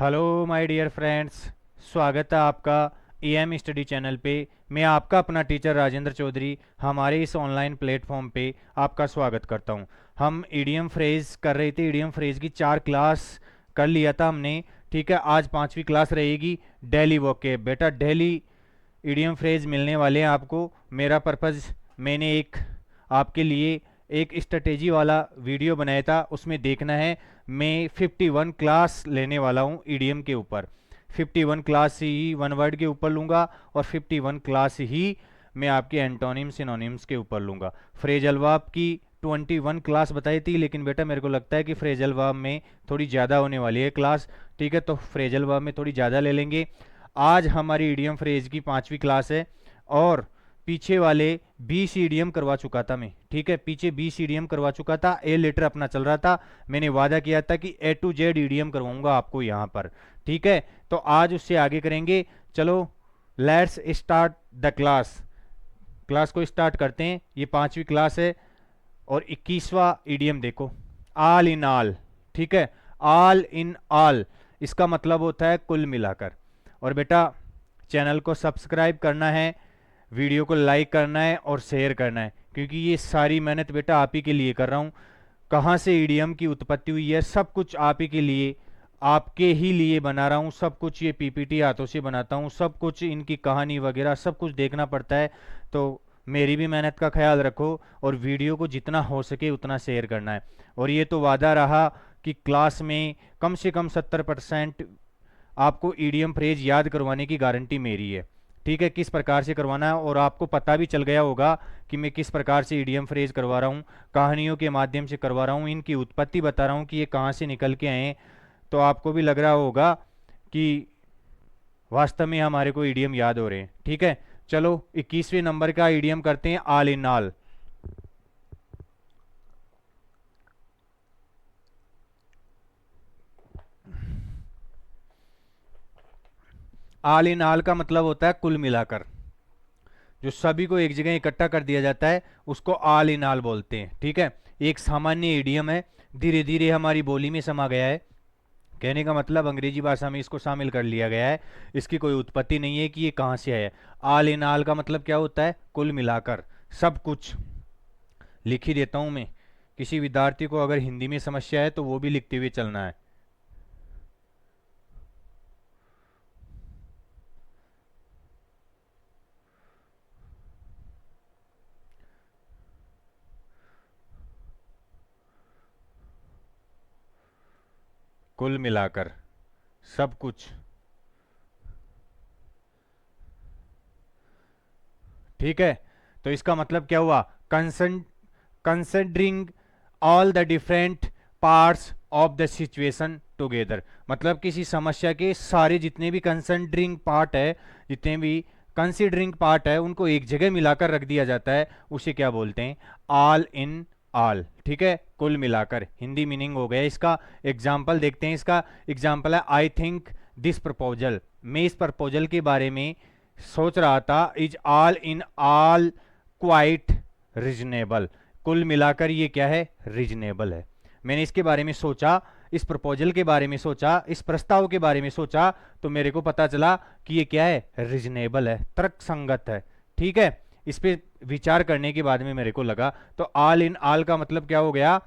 Hello my dear friends, स्वागत है आपका ईएम स्टडी चैनल पे। मैं आपका अपना टीचर राजेंद्र चौधरी हमारे इस ऑनलाइन प्लेटफॉर्म पे आपका स्वागत करता हूं। हम ईडीएम फ्रेज कर रहे थे, ईडीएम फ्रेज की 4 क्लास कर लिया था हमने। ठीक है, आज 5वीं क्लास रहेगी डेली वोकेब। बेटा डेली ईडीएम फ्रेज मिलने वाले हैं आपको। मेरा पर्पज़, मैंने आपके लिए एक स्ट्रेटेजी वाला वीडियो बनाया था, उसमें देखना है। मैं 51 क्लास लेने वाला हूँ ईडीएम के ऊपर। 51 क्लास ही वन वर्ड के ऊपर लूँगा और 51 क्लास ही मैं आपके एंटोनिम सिनोनिम्स के ऊपर लूँगा। फ्रेजल वर्ब की 21 क्लास बताई थी, लेकिन बेटा मेरे को लगता है कि फ्रेजल वर्ब में थोड़ी ज़्यादा होने वाली है क्लास। ठीक है, तो फ्रेजल वर्ब में थोड़ी ज़्यादा ले लेंगे। आज हमारी ईडीएम फ्रेज की 5वीं क्लास है और पीछे वाले 20 ईडीएम करवा चुका था मैं। ठीक है, पीछे 20 ईडीएम करवा चुका था, ए लेटर अपना चल रहा था। मैंने वादा किया था कि ए टू जेड ईडीएम करवाऊंगा आपको यहाँ पर। ठीक है, तो आज उससे आगे करेंगे। चलो let's start the class. Class को स्टार्ट करते हैं। ये 5वीं क्लास है और 21वां ईडीएम देखो, ऑल इन ऑल। ठीक है, ऑल इन ऑल इसका मतलब होता है कुल मिलाकर। और बेटा चैनल को सब्सक्राइब करना है, वीडियो को लाइक करना है और शेयर करना है, क्योंकि ये सारी मेहनत बेटा आप ही के लिए कर रहा हूँ। कहाँ से ईडीएम की उत्पत्ति हुई है सब कुछ आप ही के लिए, आपके ही लिए बना रहा हूँ सब कुछ। ये पीपीटी हाथों से बनाता हूँ, सब कुछ इनकी कहानी वगैरह सब कुछ देखना पड़ता है। तो मेरी भी मेहनत का ख्याल रखो और वीडियो को जितना हो सके उतना शेयर करना है। और ये तो वादा रहा कि क्लास में कम से कम 70% आपको ईडीएम फ्रेज याद करवाने की गारंटी मेरी है। ठीक है, किस प्रकार से करवाना है, और आपको पता भी चल गया होगा कि मैं किस प्रकार से ईडीएम फ्रेज करवा रहा हूँ। कहानियों के माध्यम से करवा रहा हूँ, इनकी उत्पत्ति बता रहा हूँ कि ये कहाँ से निकल के आए। तो आपको भी लग रहा होगा कि वास्तव में हमारे को ईडीएम याद हो रहे हैं। ठीक है, चलो 21वें नंबर का ईडीएम करते हैं, all in all. All in all का मतलब होता है कुल मिलाकर। जो सभी को एक जगह इकट्ठा कर दिया जाता है उसको ऑल इन ऑल बोलते हैं। ठीक है, एक सामान्य ईडीएम है, धीरे धीरे हमारी बोली में समा गया है। कहने का मतलब अंग्रेजी भाषा में इसको शामिल कर लिया गया है। इसकी कोई उत्पत्ति नहीं है कि ये कहाँ से आया है। ऑल इन ऑल का मतलब क्या होता है? कुल मिलाकर सब कुछ। लिख ही देता हूँ मैं, किसी विद्यार्थी को अगर हिंदी में समस्या है तो वो भी लिखते हुए चलना है। कुल मिलाकर सब कुछ। ठीक है, तो इसका मतलब क्या हुआ? Considering all the different parts of the situation together. मतलब किसी समस्या के सारे जितने भी कंसिडरिंग पार्ट है, जितने भी कंसिडरिंग पार्ट है, उनको एक जगह मिलाकर रख दिया जाता है, उसे क्या बोलते हैं? All in all. ठीक है, कुल मिलाकर हिंदी मीनिंग हो गया इसका। एग्जाम्पल देखते हैं। इसका एग्जाम्पल है, आई थिंक दिस प्रपोजल। मैं इस प्रपोजल के बारे में सोच रहा था, is all in all quite reasonable. कुल मिलाकर ये क्या है? रिजनेबल है। मैंने इसके बारे में सोचा, इस प्रपोजल के बारे में सोचा, इस प्रस्ताव के बारे में सोचा, तो मेरे को पता चला कि ये क्या है? रिजनेबल है, तर्कसंगत है। ठीक है, इस पे विचार करने के बाद में मेरे को लगा। तो ऑल इन ऑल का मतलब क्या हो गया?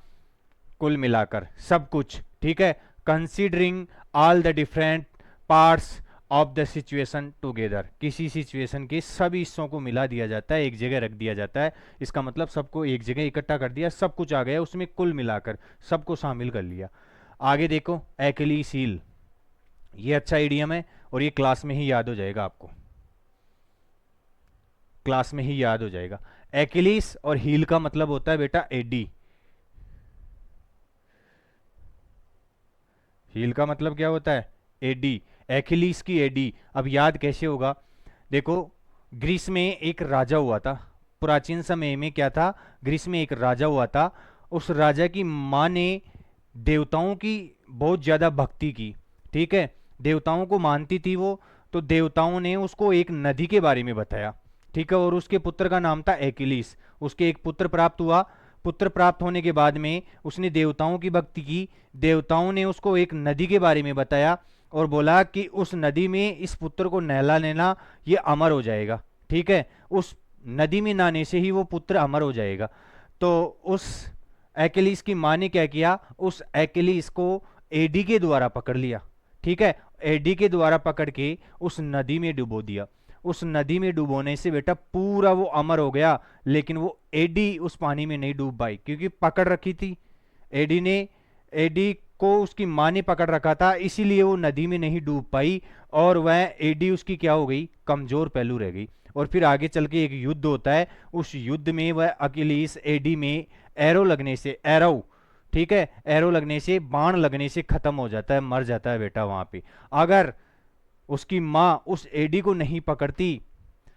कुल मिलाकर सब कुछ। ठीक है, considering all the different parts of the situation together. किसी सिचुएशन के सभी हिस्सों को मिला दिया जाता है, एक जगह रख दिया जाता है। इसका मतलब सबको एक जगह इकट्ठा कर दिया, सब कुछ आ गया उसमें, कुल मिलाकर सबको शामिल कर लिया। आगे देखो, एक्लीस हील। ये अच्छा ईडीएम है और ये क्लास में ही याद हो जाएगा आपको, क्लास में ही याद हो जाएगा। एक्लीस और हील का मतलब होता है बेटा एडी। हील का मतलब क्या होता है? एडी। एकिलीस की एडी। अब याद कैसे होगा? देखो, ग्रीस में एक राजा हुआ था। प्राचीन समय में क्या था? ग्रीस में एक राजा हुआ था। उस राजा की माँ ने देवताओं की बहुत ज्यादा भक्ति की। ठीक है, देवताओं को मानती थी वो। तो देवताओं ने उसको एक नदी के बारे में बताया। ठीक है, और उसके पुत्र का नाम था एकिलीस। उसके एक पुत्र प्राप्त हुआ। पुत्र प्राप्त होने के बाद में उसने देवताओं की भक्ति की। देवताओं ने उसको एक नदी के बारे में बताया। और बोला कि उस नदी में इस पुत्र को नहला लेना, ये अमर हो जाएगा। ठीक है, उस नदी में नहाने से ही वो पुत्र अमर हो जाएगा। तो उस एक्किलीस की माँ ने क्या किया, उस एक्किलीस को एडी के द्वारा पकड़ लिया। ठीक है, एडी के द्वारा पकड़ के उस नदी में डुबो दिया। उस नदी में डुबोने से बेटा पूरा वो अमर हो गया, लेकिन वो एडी उस पानी में नहीं डूब पाई क्योंकि पकड़ रखी थी एडी ने। एडी को उसकी माँ ने पकड़ रखा था, इसीलिए वो नदी में नहीं डूब पाई और वह एडी उसकी क्या हो गई, कमजोर पहलू रह गई। और फिर आगे चल के एक युद्ध होता है, उस युद्ध में वह अकिलीस एडी में एरो लगने से, एरो, ठीक है, एरो लगने से, बाण लगने से खत्म हो जाता है, मर जाता है बेटा वहां पे। अगर उसकी माँ उस एडी को नहीं पकड़ती,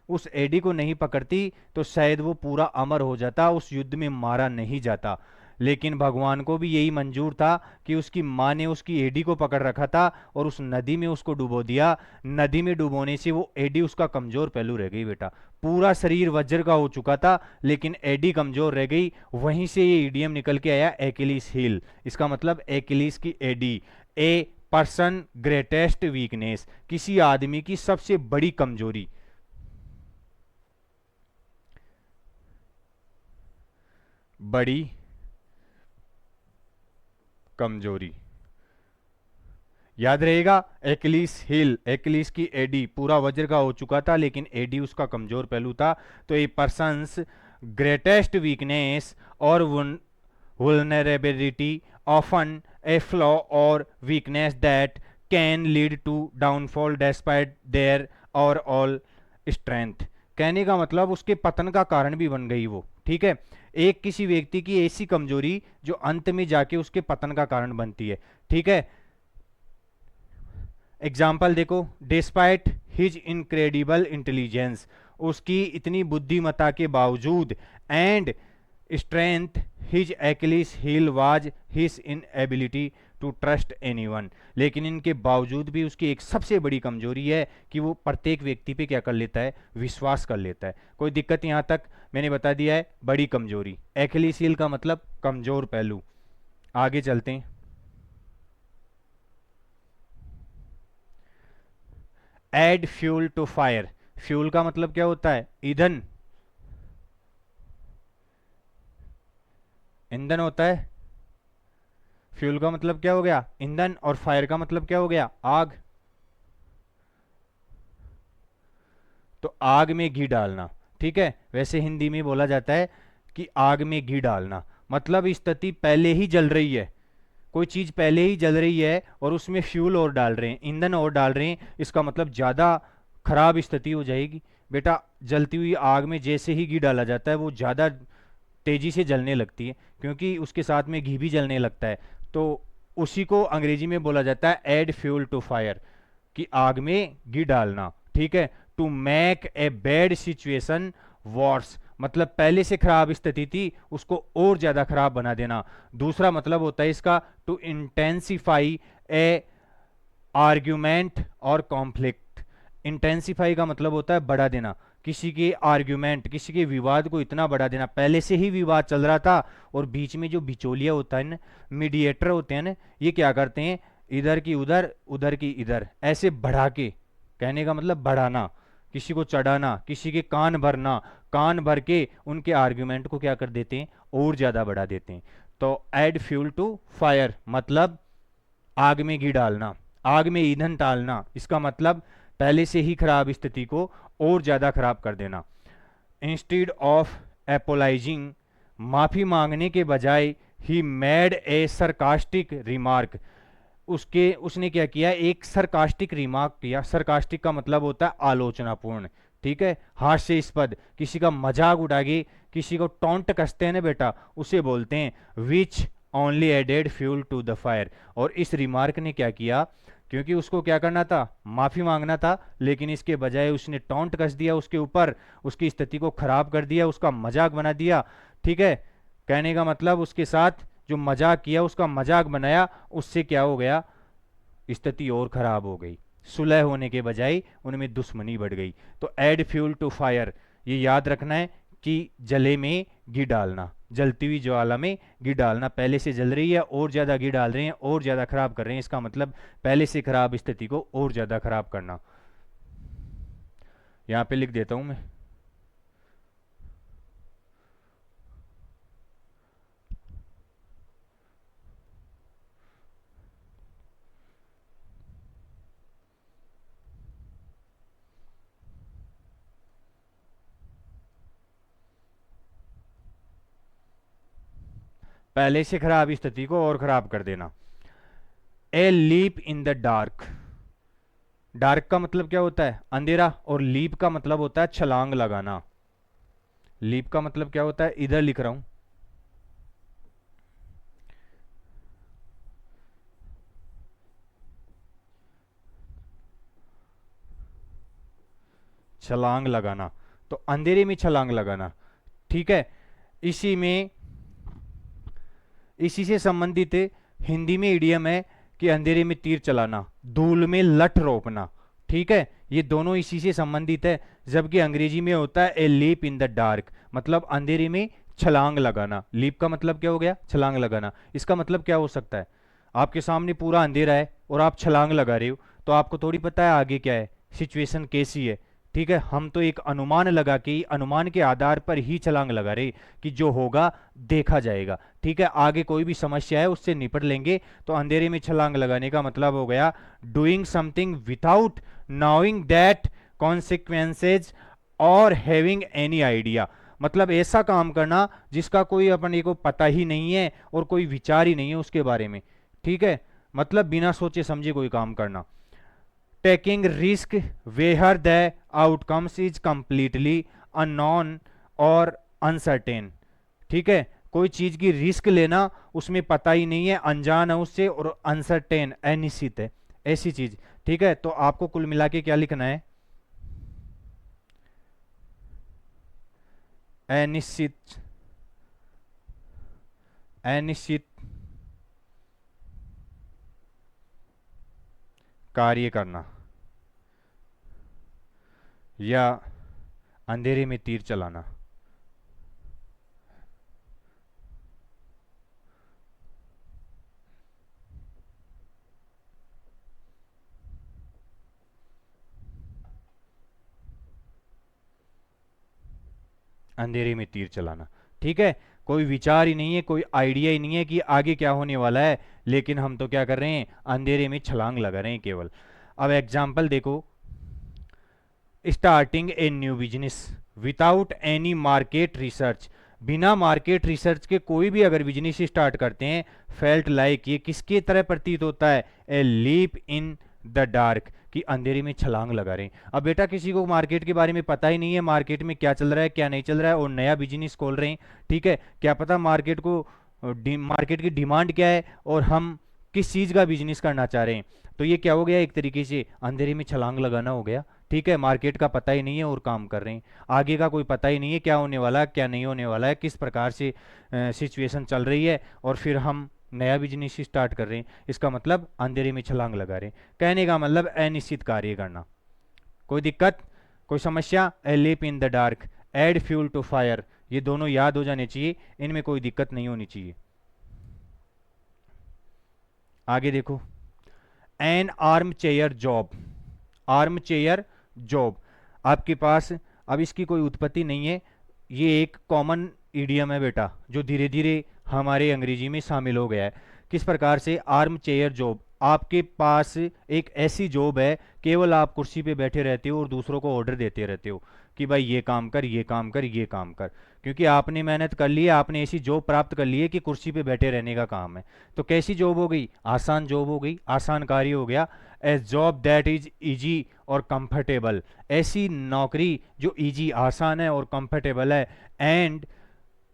उस एडी को नहीं पकड़ती तो शायद वो पूरा अमर हो जाता, उस युद्ध में मारा नहीं जाता। लेकिन भगवान को भी यही मंजूर था कि उसकी माँ ने उसकी एडी को पकड़ रखा था और उस नदी में उसको डुबो दिया। नदी में डुबोने से वो एडी उसका कमजोर पहलू रह गई बेटा। पूरा शरीर वज्र का हो चुका था लेकिन एडी कमजोर रह गई। वहीं से ये इडियम निकल के आया एक्किलीस हील। इसका मतलब एक्किलीस की एडी, ए पर्सन ग्रेटेस्ट वीकनेस, किसी आदमी की सबसे बड़ी कमजोरी। बड़ी कमजोरी याद रहेगा, एक्किलीस हील, एक्किलीस की एडी, पूरा वज्र का हो चुका था लेकिन एडी उसका कमजोर पहलू था। तो ए persons greatest weakness or vulnerability often a flaw or weakness that can lead to downfall despite their overall strength. कहने का मतलब उसके पतन का कारण भी बन गई वो। ठीक है, एक किसी व्यक्ति की ऐसी कमजोरी जो अंत में जाके उसके पतन का कारण बनती है। ठीक है, एग्जाम्पल देखो, डिस्पाइट हिज इनक्रेडिबल इंटेलिजेंस, उसकी इतनी बुद्धिमत्ता के बावजूद, and strength his Achilles heel was his inability to trust anyone. लेकिन इनके बावजूद भी उसकी एक सबसे बड़ी कमजोरी है कि वो प्रत्येक व्यक्ति पे क्या कर लेता है, विश्वास कर लेता है। कोई दिक्कत यहां तक मैंने बता दिया है, बड़ी कमजोरी। एक्किलीस हील का मतलब कमजोर पहलू। आगे चलते हैं। Add fuel to fire, fuel का मतलब क्या होता है, ईंधन, ईंधन होता है। फ्यूल का मतलब क्या हो गया, ईंधन, और फायर का मतलब क्या हो गया, आग। तो आग में घी डालना। ठीक है, वैसे हिंदी में बोला जाता है कि आग में घी डालना, मतलब स्थिति पहले ही जल रही है, कोई चीज पहले ही जल रही है और उसमें फ्यूल और डाल रहे हैं, ईंधन और डाल रहे हैं, इसका मतलब ज्यादा खराब स्थिति हो जाएगी। बेटा जलती हुई आग में जैसे ही घी डाला जाता है वो ज्यादा तेजी से जलने लगती है क्योंकि उसके साथ में घी भी जलने लगता है। तो उसी को अंग्रेजी में बोला जाता है एड फ्यूल टू फायर, कि आग में घी डालना। ठीक है, to make a bad situation worse, मतलब पहले से खराब स्थिति थी उसको और ज्यादा खराब बना देना। दूसरा मतलब होता है इसका टू इंटेंसिफाई ए आर्ग्यूमेंट और कॉन्फ्लिक्ट। इंटेंसिफाई का मतलब होता है बढ़ा देना, किसी के आर्ग्यूमेंट, किसी के विवाद को इतना बढ़ा देना, पहले से ही विवाद चल रहा था और बीच में जो बिचौलिया होता है ना, मीडिएटर होते हैं ना, ये क्या करते हैं, इधर की उधर, उधर की इधर, ऐसे बढ़ा के, कहने का मतलब बढ़ाना, किसी को चढ़ाना, किसी के कान भरना, कान भर के उनके आर्ग्यूमेंट को क्या कर देते हैं, और ज्यादा बढ़ा देते हैं। तो एड फ्यूल टू फायर मतलब आग में घी डालना, आग में ईंधन डालना, इसका मतलब पहले से ही खराब स्थिति को और ज्यादा खराब कर देना। इंस्टीड ऑफ एपोलाइजिंग, माफी मांगने के बजाय he made a sarcastic remark, उसने क्या किया, एक सरकास्टिक रिमार्क किया। सरकास्टिक का मतलब होता है आलोचनापूर्ण। ठीक है, हास्यास्पद, किसी का मजाक उड़ा के, किसी को टॉन्ट कसते हैं ना बेटा, उसे बोलते हैं, which only added fuel to the fire. और इस रिमार्क ने क्या किया, क्योंकि उसको क्या करना था, माफी मांगना था, लेकिन इसके बजाय उसने टॉन्ट कस दिया उसके ऊपर, उसकी स्थिति को खराब कर दिया, उसका मजाक बना दिया। ठीक है, कहने का मतलब उसके साथ जो मजाक किया, उसका मजाक बनाया, उससे क्या हो गया, स्थिति और खराब हो गई, सुलह होने के बजाय उनमें दुश्मनी बढ़ गई। तो एड फ्यूल टू फायर, ये याद रखना है कि जले में घी डालना। जलती हुई ज्वाला में घी डालना, पहले से जल रही है और ज़्यादा घी डाल रहे हैं और ज़्यादा खराब कर रहे हैं, इसका मतलब पहले से खराब स्थिति को और ज़्यादा खराब करना। यहाँ पे लिख देता हूँ मैं। पहले से खराब स्थिति को और खराब कर देना। A leap in the dark, dark का मतलब क्या होता है? अंधेरा, और लीप का मतलब होता है छलांग लगाना। लीप का मतलब क्या होता है? इधर लिख रहा हूं, छलांग लगाना, तो अंधेरे में छलांग लगाना। ठीक है, इसी में, इसी से संबंधित हिंदी में इडियम है कि अंधेरे में तीर चलाना, धूल में लठ रोपना। ठीक है, ये दोनों इसी से संबंधित है, जबकि अंग्रेजी में होता है a leap in the dark, मतलब अंधेरे में छलांग लगाना। लीप का मतलब क्या हो गया? छलांग लगाना। इसका मतलब क्या हो सकता है? आपके सामने पूरा अंधेरा है और आप छलांग लगा रहे हो, तो आपको थोड़ी पता है आगे क्या है, सिचुएशन कैसी है। ठीक है, हम तो एक अनुमान लगा के, अनुमान के आधार पर ही छलांग लगा रहे कि जो होगा देखा जाएगा। ठीक है, आगे कोई भी समस्या है उससे निपट लेंगे। तो अंधेरे में छलांग लगाने का मतलब हो गया doing something without knowing that consequences और हैविंग एनी आइडिया, मतलब ऐसा काम करना जिसका कोई अपने को पता ही नहीं है और कोई विचार ही नहीं है उसके बारे में। ठीक है, मतलब बिना सोचे समझे कोई काम करना। Taking risk where the outcomes is completely unknown और अनसर्टेन। ठीक है, कोई चीज की रिस्क लेना, उसमें पता ही नहीं है, अनजान है उससे, और अनसर्टेन अनिश्चित है, ऐसी चीज। ठीक है, तो आपको कुल मिला के क्या लिखना है? अनिश्चित, अनिश्चित कार्य करना या अंधेरे में तीर चलाना। अंधेरे में तीर चलाना। ठीक है, कोई विचार ही नहीं है, कोई आइडिया ही नहीं है कि आगे क्या होने वाला है, लेकिन हम तो क्या कर रहे हैं? अंधेरे में छलांग लगा रहे हैं केवल। अब एग्जाम्पल देखो, starting a new business without any market research, बिना मार्केट रिसर्च के कोई भी अगर बिजनेस स्टार्ट करते हैं, फेल्ट लाइक, ये किसकी तरह प्रतीत होता है? A leap in the dark, कि अंधेरे में छलांग लगा रहे हैं। अब बेटा किसी को मार्केट के बारे में पता ही नहीं है, मार्केट में क्या चल रहा है क्या नहीं चल रहा है, और नया बिजनेस खोल रहे हैं। ठीक है, क्या पता मार्केट को, मार्केट की डिमांड क्या है और हम किस चीज़ का बिजनेस करना चाह रहे हैं। तो ये क्या हो गया? एक तरीके से अंधेरे में छलांग लगाना हो गया। ठीक है, मार्केट का पता ही नहीं है और काम कर रहे हैं, आगे का कोई पता ही नहीं है क्या होने वाला है क्या नहीं होने वाला है, किस प्रकार से सिचुएशन चल रही है, और फिर हम नया बिजनेस स्टार्ट कर रहे हैं। इसका मतलब अंधेरे में छलांग लगा रहे हैं। कहने का मतलब अनिश्चित कार्य करना। कोई दिक्कत, कोई समस्या? A leap in the dark, add fuel to fire, ये दोनों याद हो जाने चाहिए, इनमें कोई दिक्कत नहीं होनी चाहिए। आगे देखो, N arm chair job, arm chair job आपके पास, अब इसकी कोई उत्पत्ति नहीं है, ये एक कॉमन इडियम है बेटा, जो धीरे धीरे हमारे अंग्रेजी में शामिल हो गया है। किस प्रकार से? आर्म चेयर जॉब, आपके पास एक ऐसी जॉब है, केवल आप कुर्सी पे बैठे रहते हो और दूसरों को ऑर्डर देते रहते हो कि भाई ये काम कर, ये काम कर, ये काम कर, क्योंकि आपने मेहनत कर ली है, आपने ऐसी जॉब प्राप्त कर ली है कि कुर्सी पे बैठे रहने का काम है। तो कैसी जॉब हो गई? आसान जॉब हो गई, आसान कार्य हो गया। ए जॉब दैट इज इजी और कंफर्टेबल, ऐसी नौकरी जो इजी, आसान है और कंफर्टेबल है, and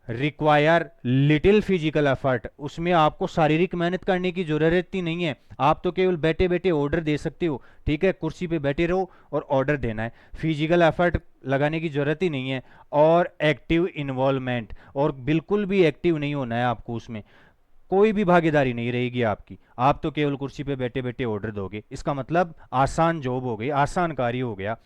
require little physical effort, उसमें आपको शारीरिक मेहनत करने की जरूरत ही नहीं है, आप तो केवल बैठे बैठे ऑर्डर दे सकते हो। ठीक है, कुर्सी पे बैठे रहो और ऑर्डर देना है, फिजिकल एफर्ट लगाने की जरूरत ही नहीं है। और एक्टिव इन्वॉल्वमेंट, और बिल्कुल भी एक्टिव नहीं होना है आपको, उसमें कोई भी भागीदारी नहीं रहेगी आपकी, आप तो केवल कुर्सी पे बैठे बैठे ऑर्डर दोगे। इसका मतलब आसान जॉब हो गई, आसान कार्य हो गया।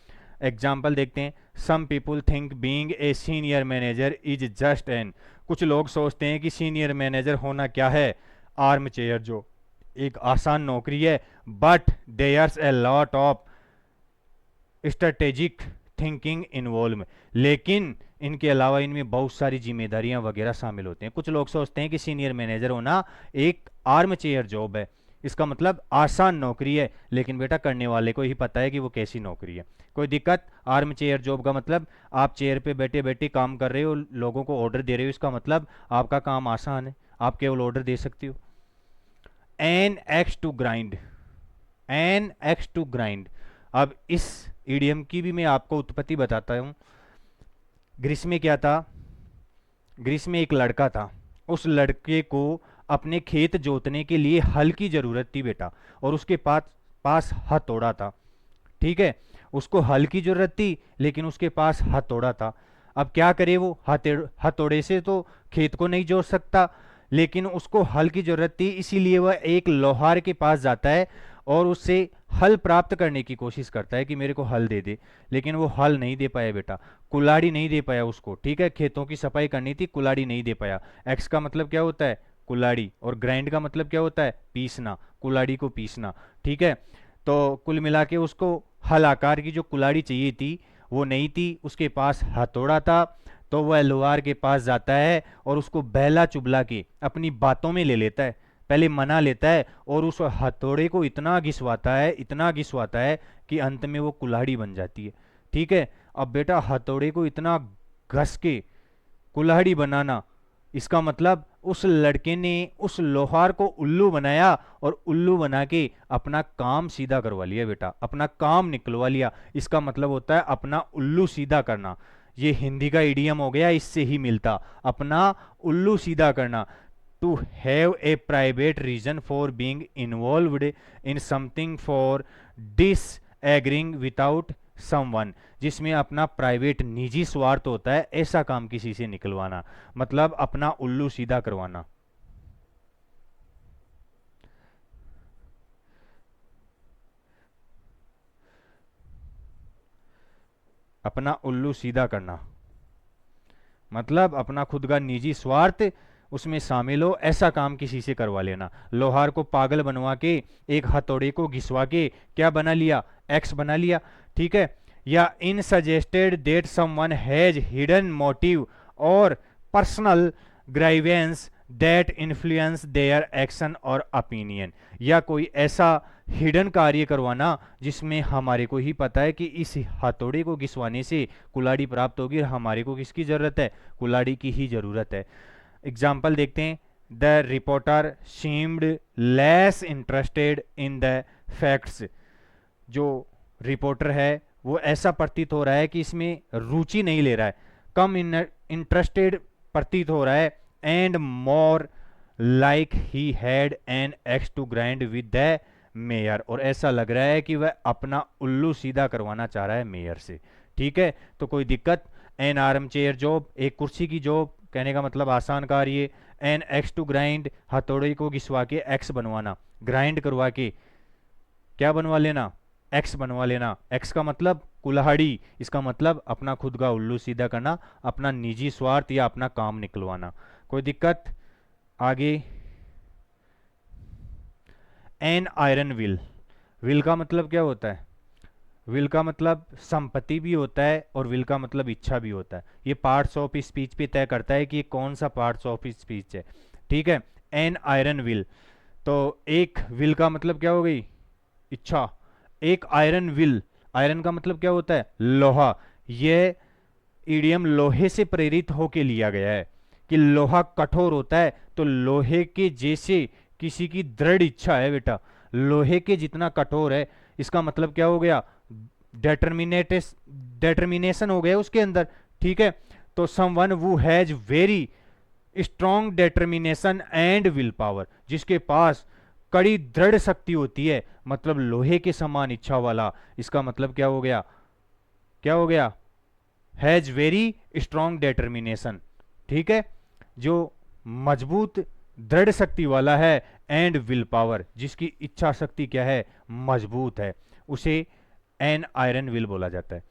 एग्जाम्पल देखते हैं, some people think being a senior manager is just an, कुछ लोग सोचते हैं कि सीनियर मैनेजर होना क्या है, आर्म चेयर जो एक आसान नौकरी है, but there's a lot of strategic thinking involve. लेकिन इनके अलावा इनमें बहुत सारी जिम्मेदारियां वगैरह शामिल होते हैं। कुछ लोग सोचते हैं कि सीनियर मैनेजर होना एक आर्म चेयर जॉब है, इसका मतलब आसान नौकरी है, लेकिन बेटा करने वाले को ही पता है कि वो कैसी नौकरी है। कोई दिक्कत? आर्म चेयर जॉब का मतलब आप चेयर पे बैठे बैठे काम कर रहे हो, लोगों को ऑर्डर दे रहे हो, इसका मतलब आपका काम आसान है, आप केवल ऑर्डर दे सकते हो। An axe to grind, an axe to grind. अब इस ईडियम की भी मैं आपको उत्पत्ति बताता हूं। ग्रीस में क्या था? ग्रीस में एक लड़का था, उस लड़के को अपने खेत जोतने के लिए हल की जरूरत थी बेटा, और उसके पास पास हथौड़ा था। ठीक है, उसको हल की जरूरत थी लेकिन उसके पास हथौड़ा था। अब क्या करे वो? हथौड़े से तो खेत को नहीं जोत सकता, लेकिन उसको हल की जरूरत थी, इसीलिए वह एक लोहार के पास जाता है और उससे हल प्राप्त करने की कोशिश करता है कि मेरे को हल दे दे। लेकिन वो हल नहीं दे पाया बेटा, कुल्हाड़ी नहीं दे पाया उसको। ठीक है, खेतों की सफाई करनी थी, कुल्हाड़ी नहीं दे पाया। एक्स का मतलब क्या होता है? कुल्हाड़ी, और ग्राइंड का मतलब क्या होता है? पीसना, कुल्हाड़ी को पीसना। ठीक है, तो कुल मिला के उसको हल आकार की जो कुल्हाड़ी चाहिए थी वो नहीं थी, उसके पास हथौड़ा था। तो वह लोहार के पास जाता है और उसको बहला चुबला के अपनी बातों में ले लेता है, पहले मना लेता है और उस हथौड़े को इतना घिसवाता है, इतना घिसवाता है कि अंत में वो कुल्हाड़ी बन जाती है। ठीक है, अब बेटा हथौड़े को इतना घस के कुल्हाड़ी बनाना, इसका मतलब उस लड़के ने उस लोहार को उल्लू बनाया और उल्लू बना के अपना काम सीधा करवा लिया बेटा, अपना काम निकलवा लिया। इसका मतलब होता है अपना उल्लू सीधा करना। ये हिंदी का इडियम हो गया, इससे ही मिलता, अपना उल्लू सीधा करना। To have a private reason for being involved in something for disagreeing without someone, जिसमें अपना प्राइवेट निजी स्वार्थ होता है, ऐसा काम किसी से निकलवाना, मतलब अपना उल्लू सीधा करवाना। अपना उल्लू सीधा करना मतलब अपना खुद का निजी स्वार्थ उसमें शामिल हो, ऐसा काम किसी से करवा लेना। लोहार को पागल बनवा के, एक हथौड़े को घिसवा के क्या बना लिया? एक्स बना लिया। ठीक है, या इन suggested that someone has hidden motive और personal grievance that influence their action और ओपिनियन, या कोई ऐसा हिडन कार्य करवाना जिसमें हमारे को ही पता है कि इस हथौड़े को घिसवाने से कुल्हाड़ी प्राप्त होगी, और हमारे को किसकी जरूरत है? कुल्हाड़ी की ही जरूरत है। एग्जाम्पल देखते हैं। The reporter seemed less interested in the facts, जो रिपोर्टर है वो ऐसा प्रतीत हो रहा है कि इसमें रुचि नहीं ले रहा है, कम इंटरेस्टेड प्रतीत हो रहा है। And more like he had an axe to grind with the mayor, और ऐसा लग रहा है कि वह अपना उल्लू सीधा करवाना चाह रहा है मेयर से। ठीक है, तो कोई दिक्कत? एन आर्म चेयर जॉब, एक कुर्सी की जॉब, कहने का मतलब आसान कार्य। एन एक्स टू ग्राइंड, हथौड़े को घिसवा के एक्स बनवाना, ग्राइंड करवा के क्या बनवा लेना? एक्स बनवा लेना। एक्स का मतलब कुल्हाड़ी, इसका मतलब अपना खुद का उल्लू सीधा करना, अपना निजी स्वार्थ या अपना काम निकलवाना। कोई दिक्कत? आगे। एन आयरन विल, विल का मतलब क्या होता है? विल का मतलब संपत्ति भी होता है और विल का मतलब इच्छा भी होता है। ये पार्ट्स ऑफ स्पीच पे तय करता है कि ये कौन सा पार्ट्स ऑफ स्पीच है। ठीक है, एन आयरन विल, तो एक विल का मतलब क्या हो गई? इच्छा। एक आयरन विल, आयरन का मतलब क्या होता है? लोहा। ये ईडियम लोहे से प्रेरित होके लिया गया है कि लोहा कठोर होता है, तो लोहे के जैसे किसी की दृढ़ इच्छा है बेटा, लोहे के जितना कठोर है, इसका मतलब क्या हो गया? डेटर्मिनेशन हो गया उसके अंदर। ठीक है, तो someone who has very strong determination and will power, जिसके पास कड़ी दृढ़ शक्ति होती है, मतलब लोहे के समान इच्छा वाला, इसका मतलब क्या हो गया? क्या हो गया? Has very strong determination. ठीक है, जो मजबूत दृढ़ शक्ति वाला है, एंड विल पावर, जिसकी इच्छा शक्ति क्या है? मजबूत है, उसे एन आयरन विल बोला जाता है।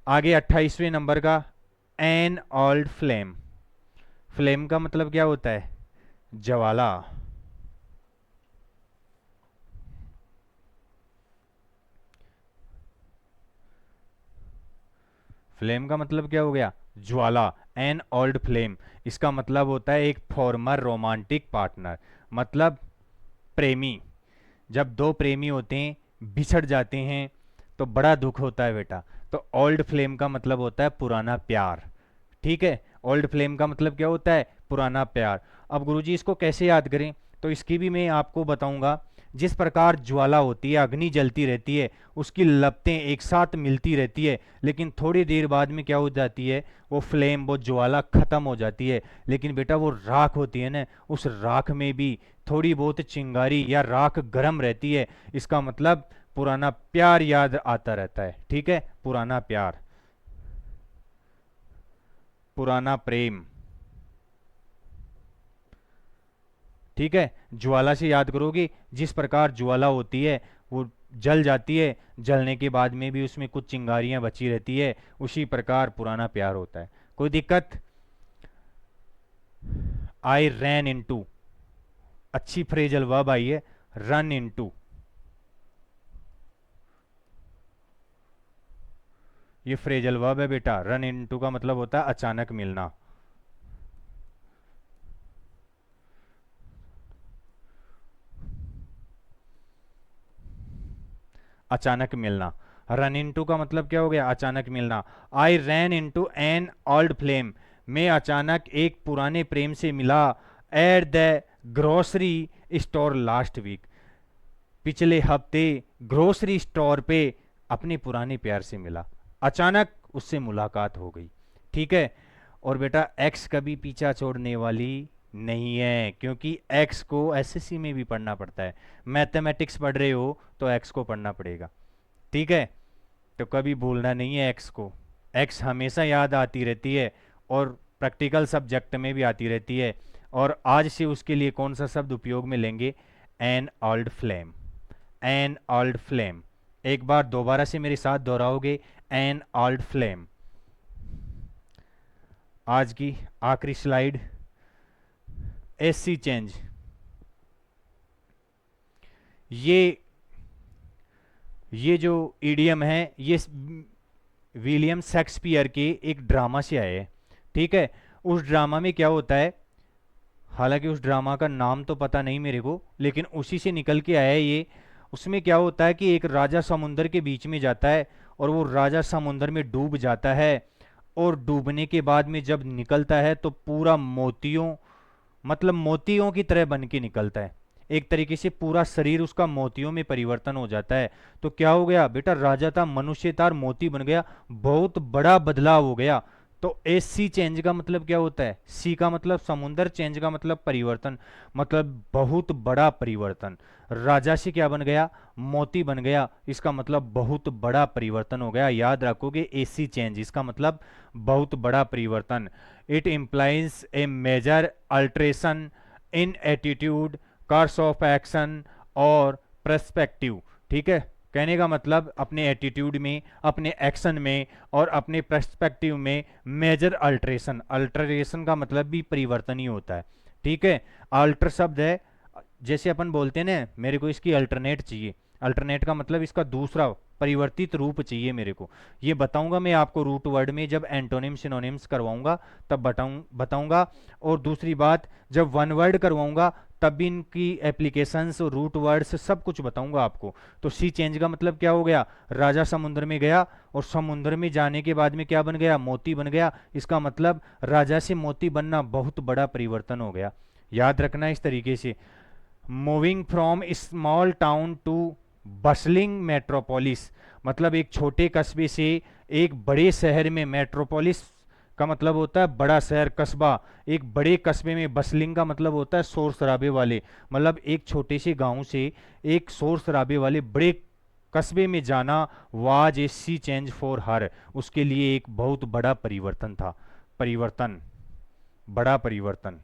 आगे 28वें नंबर का, एन ओल्ड फ्लेम। फ्लेम का मतलब क्या होता है? ज्वाला। फ्लेम का मतलब क्या हो गया? ज्वाला। एन ओल्ड फ्लेम, इसका मतलब होता है एक फॉर्मर रोमांटिक पार्टनर, मतलब प्रेमी। जब दो प्रेमी होते हैं, बिछड़ जाते हैं, तो बड़ा दुख होता है बेटा। तो ओल्ड फ्लेम का मतलब होता है पुराना प्यार। ठीक है, ओल्ड फ्लेम का मतलब क्या होता है? पुराना प्यार। अब गुरुजी इसको कैसे याद करें? तो इसकी भी मैं आपको बताऊंगा। जिस प्रकार ज्वाला होती है, अग्नि जलती रहती है, उसकी लपटें एक साथ मिलती रहती है, लेकिन थोड़ी देर बाद में क्या हो जाती है? वो फ्लेम, वो ज्वाला खत्म हो जाती है। लेकिन बेटा वो राख होती है ना, उस राख में भी थोड़ी बहुत चिंगारी या राख गर्म रहती है। इसका मतलब पुराना प्यार याद आता रहता है। ठीक है, पुराना प्यार, पुराना प्रेम। ठीक है, ज्वाला से याद करोगे, जिस प्रकार ज्वाला होती है वो जल जाती है, जलने के बाद में भी उसमें कुछ चिंगारियां बची रहती है, उसी प्रकार पुराना प्यार होता है। कोई दिक्कत? आई रैन इनटू, अच्छी फ्रेजल वर्ब आई है, रन इनटू। ये फ्रेजल वर्ब है बेटा। रन इनटू का मतलब होता है अचानक मिलना। अचानक मिलना। रन इनटू का मतलब क्या हो गया? अचानक मिलना। I ran into an old flame, मैं अचानक एक पुराने प्रेम से मिला। At the grocery store last week, पिछले हफ्ते ग्रोसरी स्टोर पे अपने पुराने प्यार से मिला। अचानक उससे मुलाकात हो गई। ठीक है, और बेटा एक्स कभी पीछा छोड़ने वाली नहीं है, क्योंकि एक्स को एसएससी में भी पढ़ना पड़ता है। मैथमेटिक्स पढ़ रहे हो तो एक्स को पढ़ना पड़ेगा। ठीक है, तो कभी भूलना नहीं है एक्स को। एक्स हमेशा याद आती रहती है, और प्रैक्टिकल सब्जेक्ट में भी आती रहती है। और आज से उसके लिए कौन सा शब्द उपयोग में लेंगे? N old flame. N old flame, एक बार दोबारा से मेरे साथ दोहराओगे? N old flame. आज की आखिरी स्लाइड, एससी चेंज। ये ये जो ईडियम है, ये विलियम शेक्सपियर के एक ड्रामा से आए हैं। ठीक है, उस ड्रामा में क्या होता है, हालांकि उस ड्रामा का नाम तो पता नहीं मेरे को, लेकिन उसी से निकल के आया है ये। उसमें क्या होता है कि एक राजा समुंदर के बीच में जाता है, और वो राजा समुंदर में डूब जाता है। और डूबने के बाद में जब निकलता है तो पूरा मोतियों, मतलब मोतियों की तरह बन के निकलता है। एक तरीके से पूरा शरीर उसका मोतियों में परिवर्तन हो जाता है। तो क्या हो गया बेटा? राजा था, मनुष्य था, और मोती बन गया। बहुत बड़ा बदलाव हो गया। तो एस सी चेंज का मतलब क्या होता है? सी का मतलब समुंदर, चेंज का मतलब परिवर्तन, मतलब बहुत बड़ा परिवर्तन। राजा से क्या बन गया? मोती बन गया। इसका मतलब बहुत बड़ा परिवर्तन हो गया। याद रखोगे, एसी चेंज, इसका मतलब बहुत बड़ा परिवर्तन। It implies a major alteration in attitude, course of action और पर्सपेक्टिव। ठीक है, कहने का मतलब अपने एटीट्यूड में, अपने एक्शन में और अपने पर्सपेक्टिव में मेजर अल्ट्रेशन। अल्ट्रेशन का मतलब भी परिवर्तन ही होता है। ठीक है, अल्टर शब्द है, जैसे अपन बोलते हैं ना, मेरे को इसकी अल्टरनेट चाहिए। अल्टरनेट का मतलब इसका दूसरा परिवर्तित रूप चाहिए मेरे को। ये बताऊंगा मैं आपको रूट वर्ड में, जब एंटोनिम सिनोनिम्स करवाऊंगा तब बताऊंगा। और दूसरी बात, जब वन वर्ड करवाऊंगा तब भी इनकी एप्लीकेशंस और रूट वर्ड्स सब कुछ बताऊंगा आपको। तो सी चेंज का मतलब क्या हो गया? राजा समुद्र में गया, और समुद्र में जाने के बाद में क्या बन गया? मोती बन गया। इसका मतलब राजा से मोती बनना बहुत बड़ा परिवर्तन हो गया। याद रखना इस तरीके से। Moving from small town to bustling metropolis, मतलब एक छोटे कस्बे से एक बड़े शहर में। मेट्रोपोलिस का मतलब होता है बड़ा शहर, कस्बा। एक बड़े कस्बे में, बसलिंग का मतलब होता है शोर शराबे वाले, मतलब एक छोटे से गांव से एक शोर शराबे वाले बड़े कस्बे में जाना। Was a sea change for her, उसके लिए एक बहुत बड़ा परिवर्तन था। परिवर्तन, बड़ा परिवर्तन,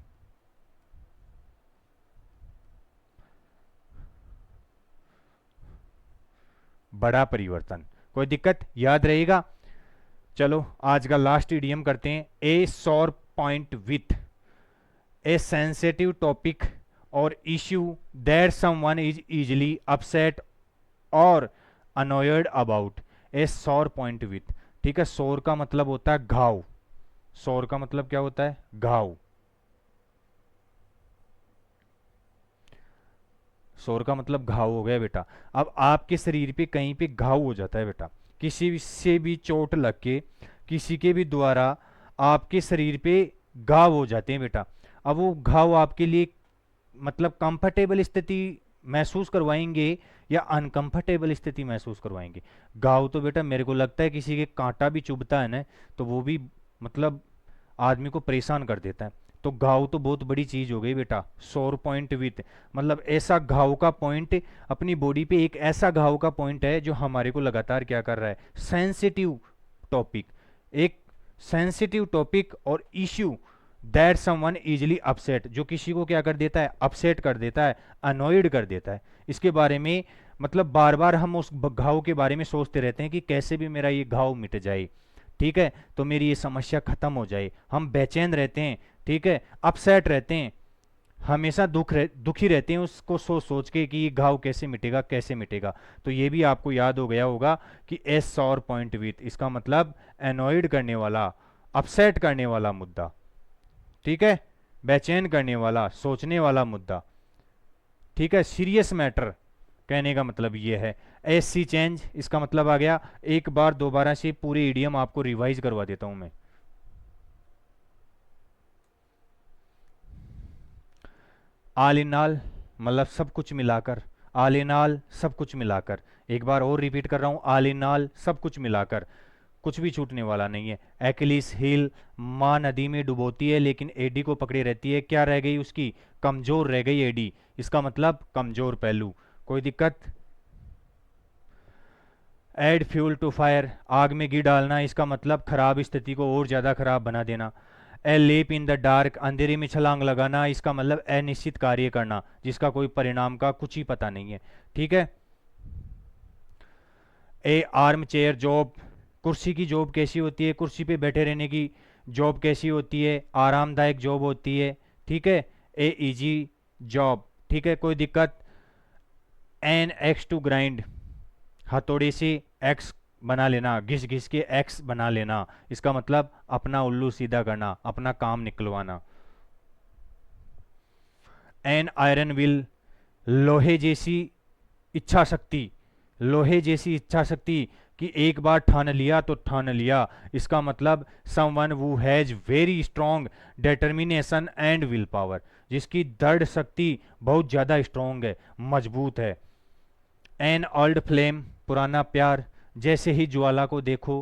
बड़ा परिवर्तन। कोई दिक्कत? याद रहेगा? चलो आज का लास्ट इडियम करते हैं। A sore point with, a sensitive topic और issue that someone is easily upset और annoyed about. A sore point with, ठीक है, सॉर का मतलब होता है घाव, सॉर का मतलब क्या होता है, घाव। सौर का मतलब घाव हो गया बेटा। अब आपके शरीर पे कहीं पे घाव हो जाता है बेटा, किसी से भी चोट लग के, किसी के भी द्वारा आपके शरीर पे घाव हो जाते हैं बेटा। अब वो घाव आपके लिए मतलब कंफर्टेबल स्थिति महसूस करवाएंगे या अनकंफर्टेबल स्थिति महसूस करवाएंगे। घाव तो बेटा मेरे को लगता है किसी के कांटा भी चुभता है ना, तो वो भी मतलब आदमी को परेशान कर देता है। तो घाव तो बहुत बड़ी चीज हो गई बेटा। सोर पॉइंट विथ मतलब ऐसा घाव का पॉइंट, अपनी बॉडी पे एक ऐसा घाव का पॉइंट है जो हमारे को लगातार क्या कर रहा है, सेंसिटिव टॉपिक, एक सेंसिटिव टॉपिक और issue that someone easily upset, जो किसी को क्या कर देता है, अपसेट कर देता है, अनॉयड कर देता है। इसके बारे में मतलब बार बार हम उस घाव के बारे में सोचते रहते हैं कि कैसे भी मेरा ये घाव मिट जाए, ठीक है, तो मेरी ये समस्या खत्म हो जाए। हम बेचैन रहते हैं, ठीक है, अपसेट रहते हैं, हमेशा दुखी रहते हैं उसको सोच सोच के कि ये घाव कैसे मिटेगा, कैसे मिटेगा। तो ये भी आपको याद हो गया होगा कि ए सॉर पॉइंट विथ, इसका मतलब एनॉयड करने वाला, अपसेट करने वाला मुद्दा, ठीक है, बेचैन करने वाला, सोचने वाला मुद्दा, ठीक है, सीरियस मैटर, कहने का मतलब ये है। एस सी चेंज, इसका मतलब आ गया, एक बार दोबारा से पूरे इडियम आपको रिवाइज करवा देता हूं मैं। आल इन ऑल मतलब सब कुछ मिलाकर, आल इन ऑल सब कुछ मिलाकर, एक बार और रिपीट कर रहा हूं, आल इन ऑल सब कुछ मिलाकर, कुछ भी छूटने वाला नहीं है। एक्लिस हिल मां नदी में डुबोती है लेकिन एडी को पकड़े रहती है, क्या रह गई उसकी, कमजोर रह गई एडी, इसका मतलब कमजोर पहलू। कोई दिक्कत। एड फ्यूल टू फायर, आग में घी डालना, इसका मतलब खराब स्थिति को और ज्यादा खराब बना देना। ए लेप इन द डार्क, अंधेरे में छलांग लगाना, इसका मतलब अनिश्चित कार्य करना जिसका कोई परिणाम का कुछ ही पता नहीं है, ठीक है। ए आर्म चेयर जॉब, कुर्सी की जॉब कैसी होती है, कुर्सी पे बैठे रहने की जॉब कैसी होती है, आरामदायक जॉब होती है, ठीक है। ए इजी जॉब, ठीक है, कोई दिक्कत। एन एक्स टू ग्राइंड, हथौड़ी से एक्स बना लेना, घिस घिस के एक्स बना लेना, इसका मतलब अपना उल्लू सीधा करना, अपना काम निकलवाना। एन आयरन विल, लोहे जैसी इच्छा शक्ति, लोहे जैसी इच्छा शक्ति कि एक बार ठान लिया तो ठान लिया, इसका मतलब someone who has very strong determination and will power, जिसकी दृढ़ शक्ति बहुत ज्यादा स्ट्रॉन्ग है, मजबूत है। एन ओल्ड फ्लेम, पुराना प्यार, जैसे ही ज्वाला को देखो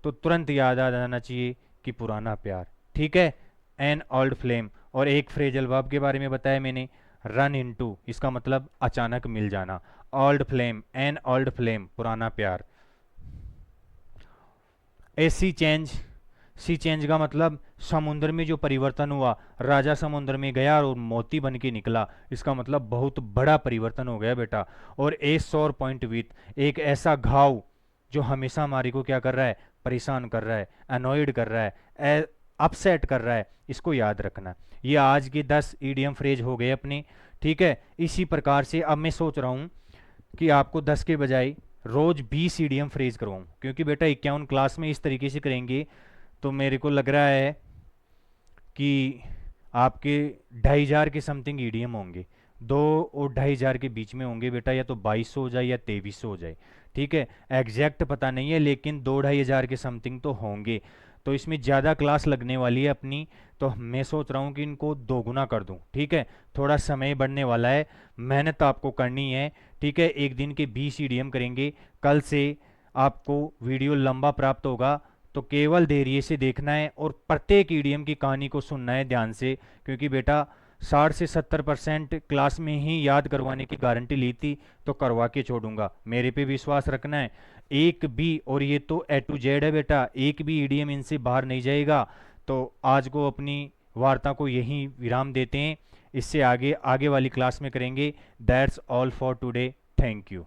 तो तुरंत याद आ जाना चाहिए कि पुराना प्यार, ठीक है। एन ओल्ड फ्लेम, और एक फ्रेजल वर्ब के बारे में बताया मैंने, रन इनटू, इसका मतलब अचानक मिल जाना। Old flame, N old flame, पुराना प्यार। ए सी चेंज, सी चेंज का मतलब समुद्र में जो परिवर्तन हुआ, राजा समुद्र में गया और मोती बन के निकला, इसका मतलब बहुत बड़ा परिवर्तन हो गया बेटा। और ए सॉर पॉइंट विथ, एक ऐसा घाव जो हमेशा हमारे को क्या कर रहा है, परेशान कर रहा है, अनॉयड कर रहा है, अपसेट कर रहा है, इसको याद रखना। ये आज के 10 ईडियम फ्रेज हो गए अपने, ठीक है। इसी प्रकार से अब मैं सोच रहा हूँ कि आपको 10 के बजाय रोज 20 ईडियम फ्रेज करवाऊँ, क्योंकि बेटा 51 क्लास में इस तरीके से करेंगे तो मेरे को लग रहा है कि आपके 2,500 के समथिंग ईडीएम होंगे, 2 और 2,500 के बीच में होंगे बेटा, या तो 2200 हो जाए या 2300 हो जाए, ठीक है, एग्जैक्ट पता नहीं है लेकिन 2-2,500 के समथिंग तो होंगे। तो इसमें ज़्यादा क्लास लगने वाली है अपनी, तो मैं सोच रहा हूँ कि इनको दोगुना कर दूँ, ठीक है। थोड़ा समय बढ़ने वाला है, मेहनत आपको करनी है, ठीक है। एक दिन के 20 ईडीएम करेंगे, कल से आपको वीडियो लंबा प्राप्त होगा, तो केवल धैर्य से देखना है और प्रत्येक ईडीएम की कहानी को सुनना है ध्यान से, क्योंकि बेटा 60 से 70% क्लास में ही याद करवाने की गारंटी ली थी, तो करवा के छोड़ूंगा, मेरे पे विश्वास रखना है। एक भी, और ये तो A to Z है बेटा, एक भी ईडीएम इनसे बाहर नहीं जाएगा। तो आज को अपनी वार्ता को यहीं विराम देते हैं, इससे आगे आगे वाली क्लास में करेंगे। That's all for today, thank you.